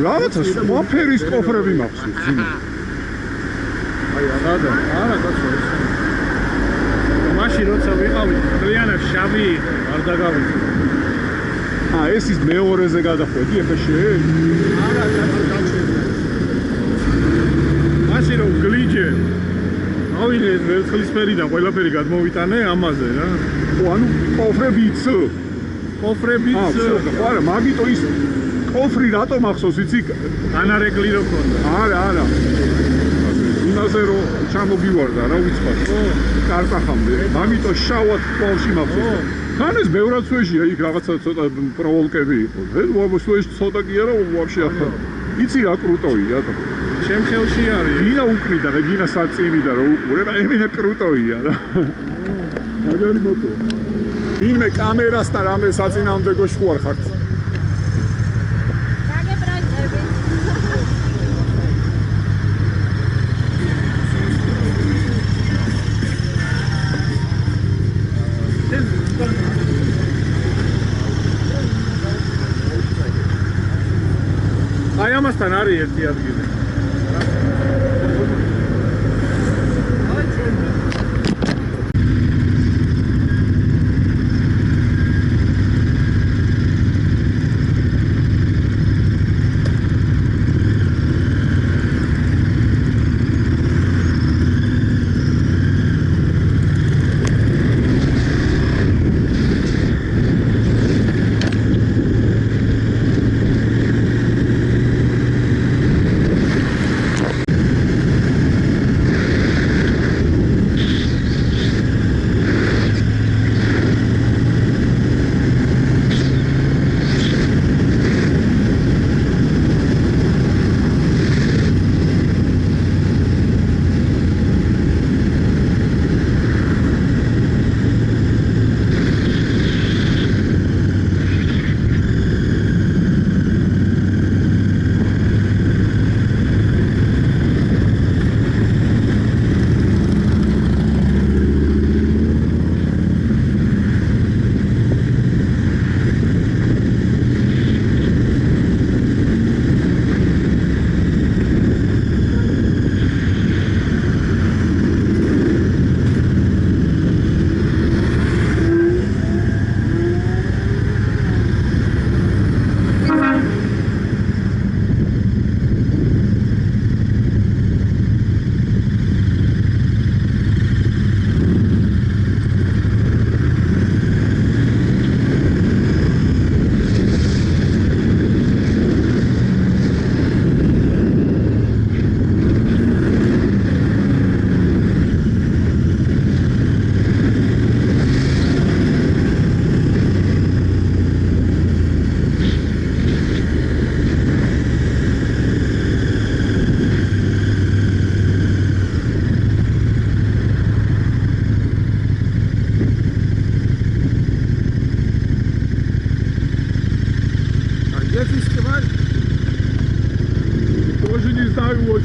რაღაცა სხვა ფერის კოფრები მახსოვს ძინა. აი არა კაცო. მაშინ როცა ვიყავით, ძალიან შავი არ დაგავიწყე. ეს ის მეორეზე გადახვედი, ეხლა შენ? არა, დაჩერდა. მაშინ რომ გლიჯე. ავიღე ვერცხლისფერიდან ყველაფერი გადმოვიტანე ამაზე რა. ანუ კოფრებიც. კოფრებიც. არა, მაგიტო ის კოფრი რატო მახსოვს, იცი? ანარეკლი რო ქონდა. არა. იმაზე რომ ჩამოგივარდა რა ვიცხარ. კარტახამდე. მაგიტო შავად კოლში მახსოვს. თან ეს ბევრად სვეშია, იქ რაღაცა ცოტა პროვოლკები იყო. ეს სვეშ ცოტა კი არა, ვაფშე ახლა. იცი რა კრუტოია და ჩემ ხელში არის. გინა უკრიდა და გინა საწინიდა რომ უყურე და ემენა კრუტოია რა. მაგარი მოტო. ვინმე კამერასთან რამე საწინააღმდეგოში ხარ ხარ? აი ამასთან არის ერთი ადგილი.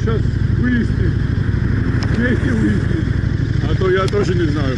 сейчас выясним. Вместе выясним. А то я тоже не знаю.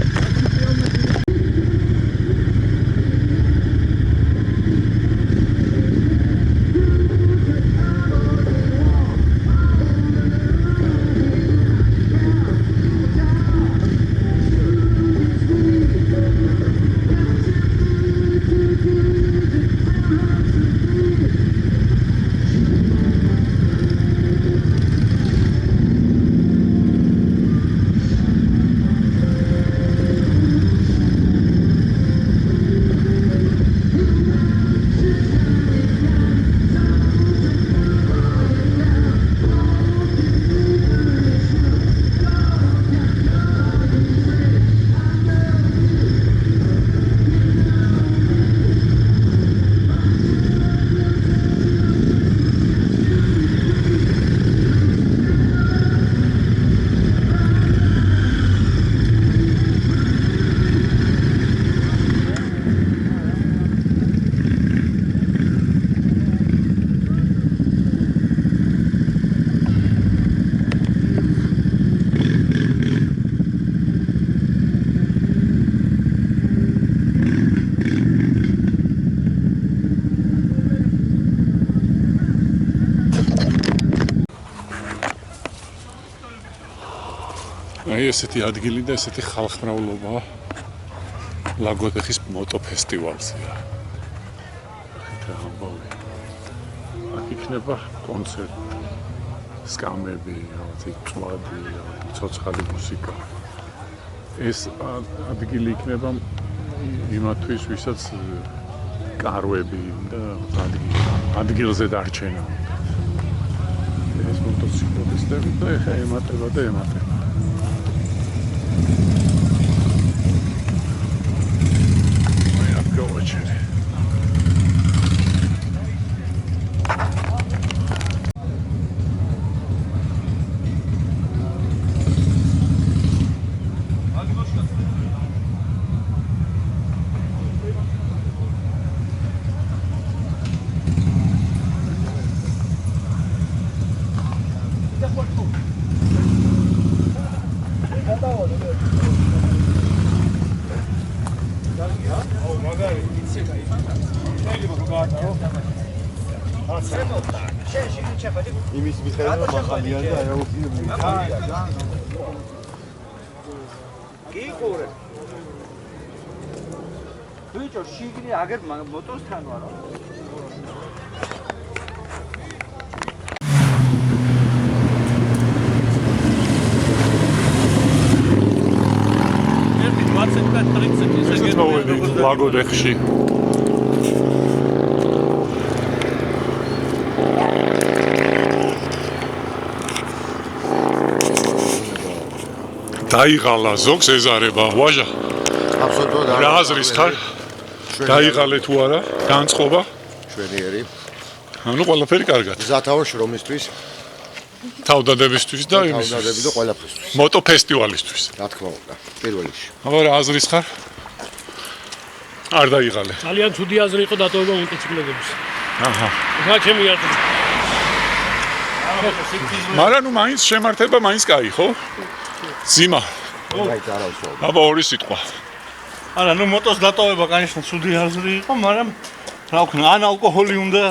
აი ესეთი ადგილი და ესეთი ხალხმრავლობაა ლაგოდეხის მოტოფესტივალზეა. ხითა ამბავი. აქ იქნება კონცერტი, სკამები, რაღაცა წვადი, ცოცხალი მუსიკა. ეს ადგილი იქნება იმათთვის, ვისაც კარვები და ადგილზე დარჩენა. ეს მოტოციკლისტები და ეხა ემატება და ემატება. აი აქ გავაჩერე. იმის მიხედვით მახალია და აეროპორტი გიყურე ბიჭო შიგნი აგერ მოტოსთან ვარო ლაგოდეხში დაიღალა ზოგს ეზარება ვაჟა აბსოლუტურად რა აზრის ხარ დაიღალე თუ არა განწყობა შვენიერი ანუ ყველაფერი კარგად ზათავო შრომისთვის თავდადებისთვის და იმის თავდადები და ყველაფრისთვის მოტოფესტივალისთვის რა თქმა უნდა პირველ რიგში აბა რა აზრის ხარ არ დაიღალე ძალიან ცუდი აზრი იყო დატოვება მოტოციკლების აჰა რა ჩემი აზრი მაგრამ ნუ მაინც შემართება მაინც კაი ხო ზიმა აი და არა უსვლა აბა ორი სიტყვა არა ნუ მოტოს დატოვება კანიშნა ცუდი აზრი იყო მაგრამ რა ვქნა ან ალკოჰოლი უნდა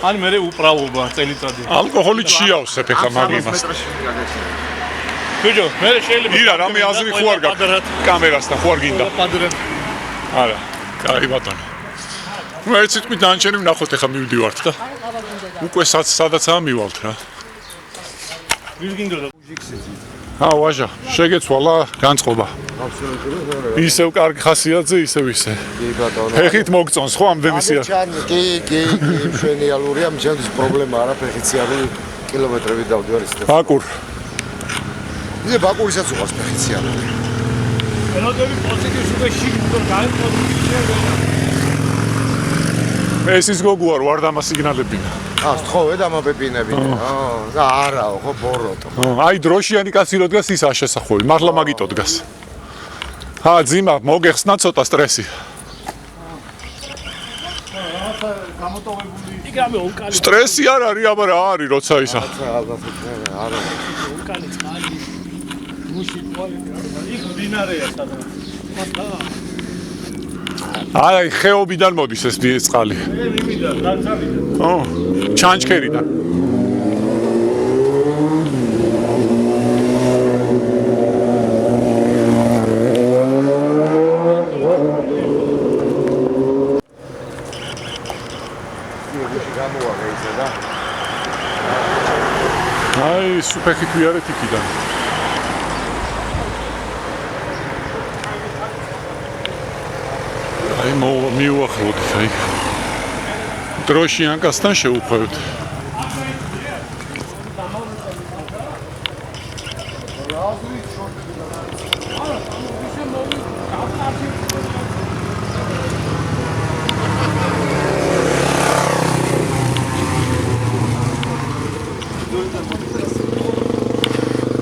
ან მე უправობა წელიწადი ალკოჰოლით შეავსებ ეხა მაგიმას ბიჭო მე შეიძლება ირა რამე აზრი ხო არ გაქვს კამერასთან ხო არ გინდა პადრად არა კაი ბატონო ნუ ერთ სიტყვით დანარჩენი ვნახოთ ეხა მივდივართ და უკვე სადაცაა მივალთ რა ვის გინდოდა ვაჟა შეგეცვალა განწყობა აბსოლუტურად ისევ კარგი ხასიათზე ისევ ისე კი ბატონო ფეხით მოგწონს ხო ამდენი სია კი მშვენიალურია მჩენთვის პრობლემა არა ფეხიციარი კილომეტრები დავდივარ ის ბაკურ ზე ბაკურისაც უყავს ფეხიციარი ელოდები პოზიტივს უკვე შიგნით გაიწოდეთ ეს ის გოგუარ ვარ და მასიგნალებინა სწხოვე და მაბებინებინე და არაო ხო ბოროტო აი დროშიანი კაცი რო დგას ის აღშესახვევი მართლა მაგიტო დგას ძიმა მოგეხსნა ცოტა სტრესი იგავე უკალი სტრესი არ არის აბა რა არის როცა ისა არა უკალი წყალი მუში ყოლი იქ დინარეა სადღაც აი ხეობიდან მოდის ეს წყალი მე მიმიდა დაცავიდა ო ჩანჩქერიდან აი სუფეხი ქვიარეთ იქიდან აი მივუახლოვდით აი დროშიანკასთან შევუხვევთ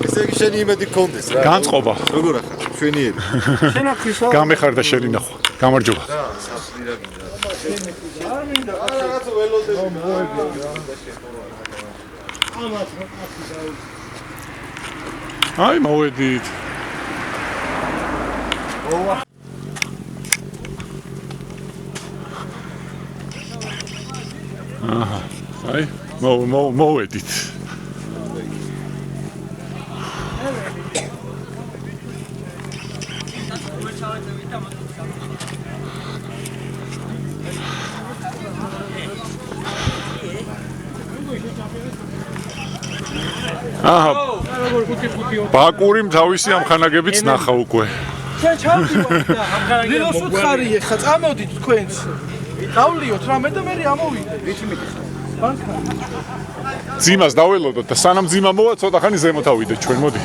ესე იგი შენი იმედი გქონდეს რა განწყობა როგორ ახლა შვენიერი შენახისო გამეხარდა შენი ნახვა გამარჯობა აი მოვედით აჰა აი მოვედით აჰა. ბაკური თავისი ამხანაგებიც ნახა უკვე. შენ ჩავდივარ და ლილოს უთხარი ეხა წამოდით თქვენც გავლიოთ რამე და მე ამოვიდე ვიცი მიდის ძიმას დაველოდოთ და სანამ ძიმა მოვა ცოტა ხანი ზემოთ ავიდეთ ჩვენ მოდი.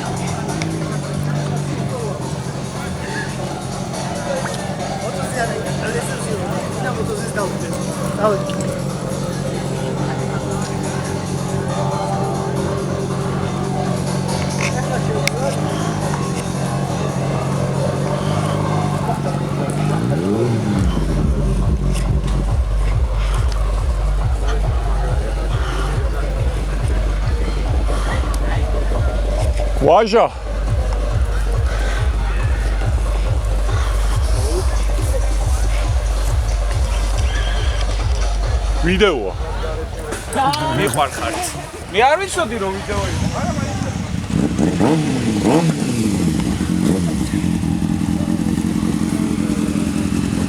ვაჟა ვიდეოა მე ხარ მე არ ვიცოდი რომ ვიდეო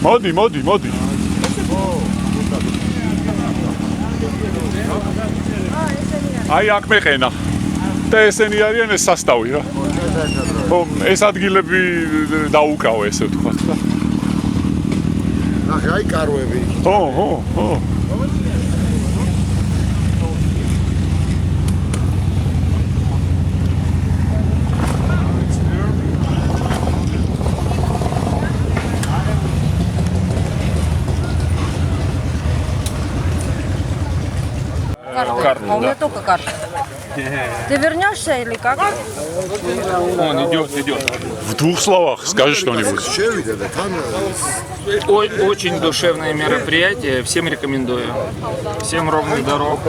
იყო მოდი აი აქ მეყენა და ესენი არიან ეს სასტავი რა. ხო, ეს ადგილები დაუკავო ესე ვთქვათ და. ნახე, აი კაროები. ხო. У меня только карта. Ты вернешься или как? Он идет. В двух словах скажи что-нибудь. შევიდე და თან Очень душевное мероприятие, всем рекомендую. Всем ровных дорог.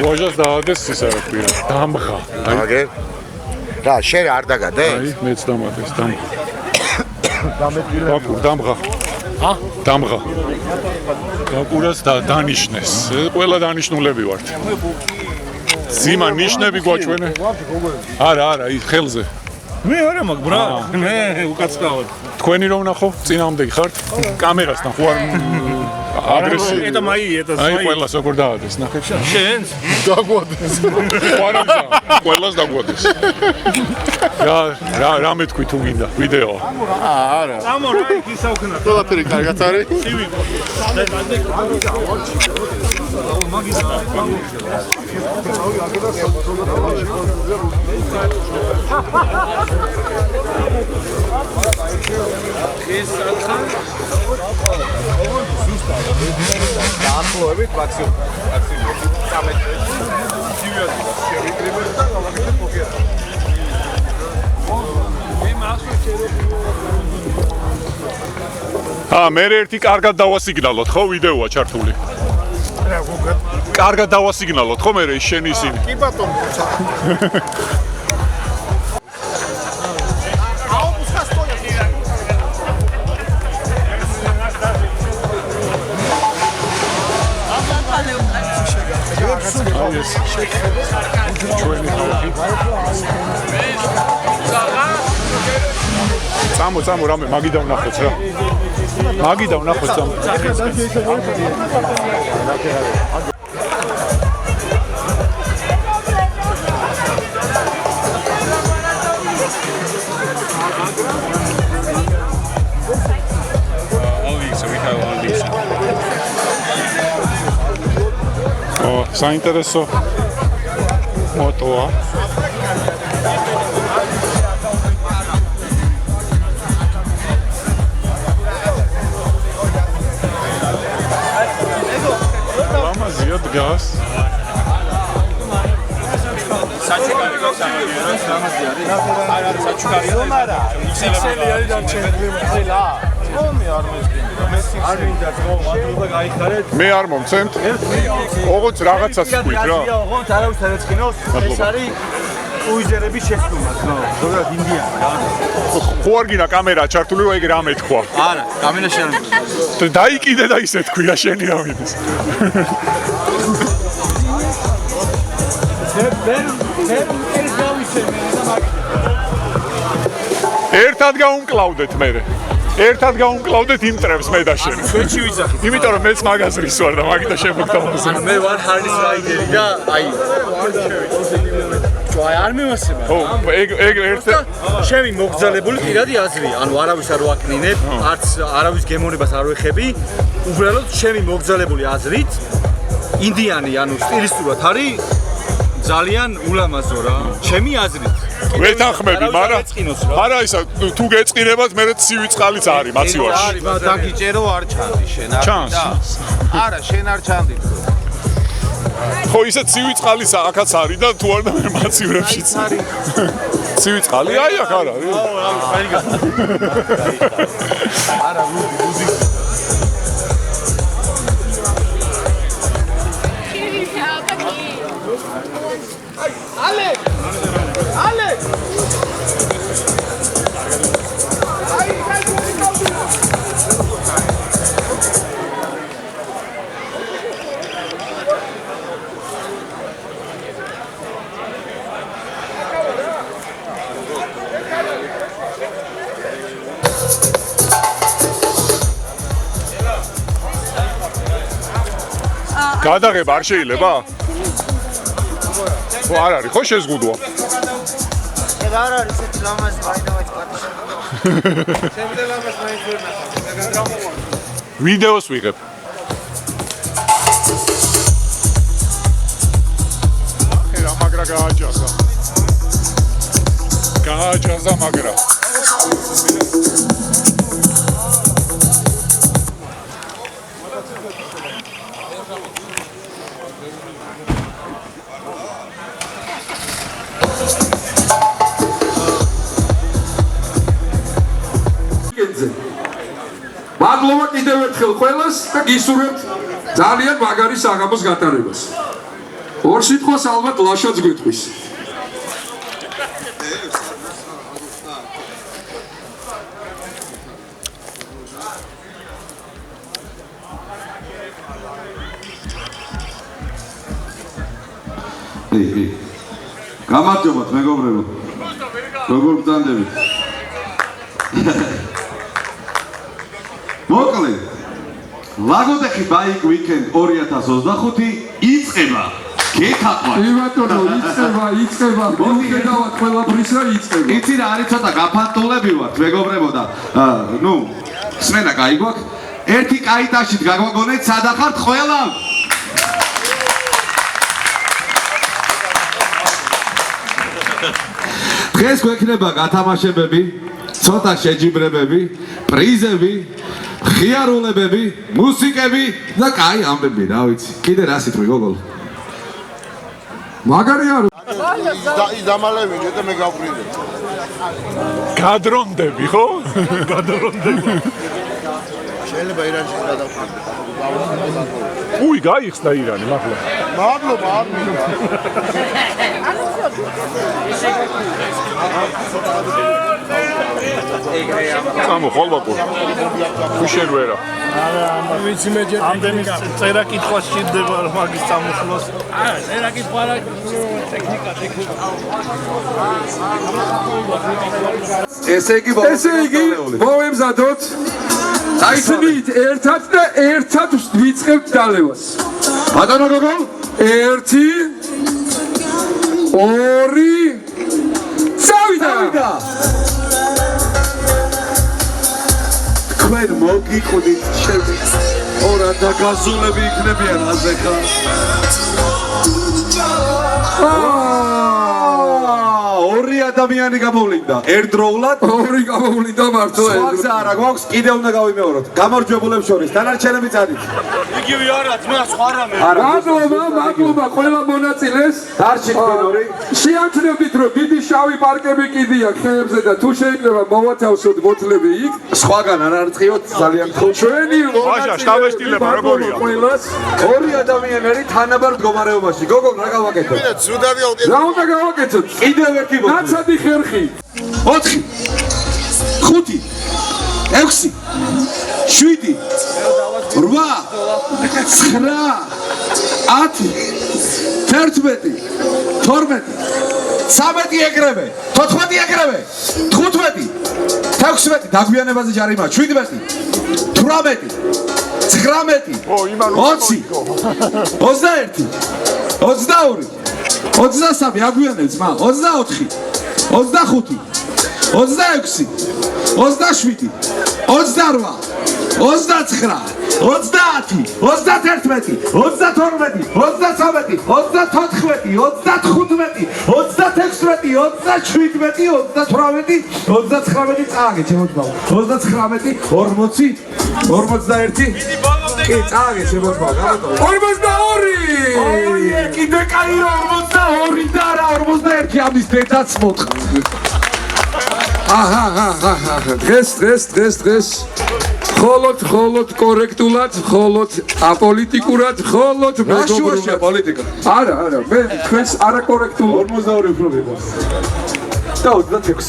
ვაჟას დაადეს ისა რა ქვია. დამღა. აგე რა შენ არ დაგადე? აი, მეც დამადეს, დამღა. ბაკურ, დამღა. დამღა. ბაკურას დანიშნეს. ყველა დანიშნულები ვართ. ძიმა ნიშნები გვაჩვენე? არა, ის ხელზე. მე არა მაგ ბრა. მე უკაცრავად. თქვენი რომ ნახო, წინამდე ხართ? კამერას ნახო არ აგრესია. Это мои, это აი, свои. ყველას როგორ დაადეს, ნახე. შენს? დაგვადეს. ყველას დაგვადეს. რა მეთქვი თუ გინდა ვიდეო? ამო რა იქ ისაუქნა. ყველაფერი კარგად არის? დაახლოებით მაქსიმუმ 13 მე ერთი კარგად დავასიგნალოთ, ხო, ვიდეოა ჩართული. კარგად დავასიგნალოთ, ხო, მე შენ ისინი. კი ბატონო. წამო რამე მაგიდა ვნახოთ რა. მაგიდა ვნახოთ წამო. საინტერესო მოტოა. ლამაზია დგას. მე არ მომცემთ. ოღონდ რაღაცას ვქვით რა. ოღონდ არავის არ ეწყინოს. ეს არის უიზერების შეცდომა, ზოგადად ინდია რა. ხო არ გინდა კამერა ჩართული, ეგ რა მეთქვა. Არა, კამერა შეიძლება. დაიკიდე და ისე თქვი რა შენი რა მიდის. მე ეს გავისე ერთად გაუმკლავდეთ მე. ერთად გაუმკლავდეთ იმ ტრებს მე და შენ. ჩვენში ვიძახით. იმიტომ რომ მეც მაგაზრის ვარ და მაგითა შემოგთავაზე. მე ვარ ჰარდის რაიდერი და აი აი არ მევასება. ო, ეგ ერთ ჩემი მოგზალებული პირადი აზრია. ანუ არავის არ ვაკნინებ, არც არავის გემოვნებას არ ვეხები. უბრალოდ ჩემი მოგზალებული აზრით ინდიანი, ანუ სტილისტურად არის ძალიან ულამაზო რა. ჩემი აზრით. ვეთანხმები, მაგრამ ისა თუ გეწყინებათ მე ცივი წყალიც არის მაცივარში. დაგიჭერო არ ჩანდი შენ არ ჩანს. არა შენ არ ჩანდი ხო ისე ცივი წყალიც აქაც არის და თუ არ და მე მაცივრებშიც არის. ცივი წყალი აი აქ არ არის. არა ბუდი გადაღება არ შეიძლება? ხო არ არის, ხო შეზღუდვა. არ არის ეს ლამაზი ვაიდავაც პატიში. შემდეგ ლამაზ მაინც ვერ ნახავ. ვიდეოს ვიღებ. ახლა მაგრა გააჯაზა. გააჯაზა მაგრა. მადლობა კიდევ ერთხელ ყველას და გისურვებთ ძალიან მაგარი საღამოს გატარებას. ორ სიტყვას ალბათ ლაშაც გვიტყვის. გამარჯობათ მეგობრებო. როგორ გძანდებით? მოკლედ ლაგოდეხი ბაიკ ვიკენდ 2025 იწყება. გეთაყვათ. ბატონო, იწყება. მოგედავთ ყველაფრის რა იწყება. იცი რა არის ცოტა გაფანტულები ვართ მეგობრებო და ნუ სმენა კაი გვაქვს. ერთი კაიტაშით გაგვაგონეთ სადახართ ყველა. დღეს გვექნება გათამაშებები, ცოტა შეჯიბრებები, პრიზები, ხიარულებები, მუსიკები და კაი ამბები, რა ვიცი. კიდე რა სიტყვი გოგოლ? მაგარი არ დამალევინე და მე გავყრიდე. გადრონდები, ხო? გადრონდები. შეიძლება ირანში გადავყრიდე. უი, გაიხსნა ირანი, მადლობა. მადლობა, სამო ხოლმე ხუშენ ვერა. ვიცი მე ჯერ ამდენი წერა კითხვა სჭირდება რომ მაგის წამოსვლას. არა, წერა კითხვა რა ტექნიკა. ესე იგი მოვემზადოთ. აიცნით ერთად და ერთად ვიწყებთ დალევას. ბატონო გოგო, 1 2 წავიდა. თქვენ მოგიყვდით ჩემი ორა და გაზულები იქნებიან აზე ხა. ორი ადამიანი გამოვლინდა ერთდროულად. ორი გამოვლინდა მართლა. სხვაგზა არა გვაქვს, კიდე უნდა გავიმეოროთ. გამარჯვებულებს შორის დანარჩენები წადით. იგივე არა, ძმა სხვა რამე. მადლობა ყველა მონაწილეს. დარჩით ფენორი. შეამჩნევდით რომ დიდი შავი პარკები კიდია ხეებზე და თუ შეიძლება მოვათავსოთ ბოთლები იქ. სხვაგან არ არწიოთ ძალიან ხუთ. ჩვენი ვაჟა, შტაბესტილება როგორია? ყველას ორი ადამიანები თანაბარ მდგომარეობაში. გოგო რა გავაკეთოთ? რა უნდა გავაკეთოთ? კიდევ ერთი ბოთლი. ნაცადი ხერხი. 4 5 6 7 8 9 10 11 12 13 ეგრევე, 14 ეგრევე, 15, 16 დაგვიანებაზე ჯარიმა, 17, 18, 19, 20, 21, 22, 23 აგვიანებ ძმა, 24, 25, 26, 27, 28, 29, 30, 31, 32, 33, 34, 35, 36, 37, 38, 39 წააგე ჩემოთმაო 39, 40, 41 კი წააგე ჩემოთმაო 42 კიდე კაი 42 და რა 41 ამის დედაც მოთხ დღეს ხოლოდ კორექტულად, ხოლოდ აპოლიტიკურად, ხოლოდ მეგობრულად პოლიტიკა. არა, მე თქვენს არაკორექტულ 42 უფრო მიყვარს. და 26.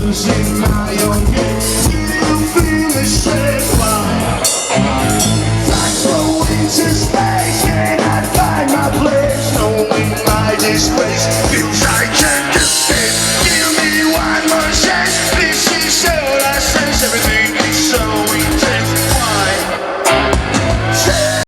Losing my own head, you feel the same.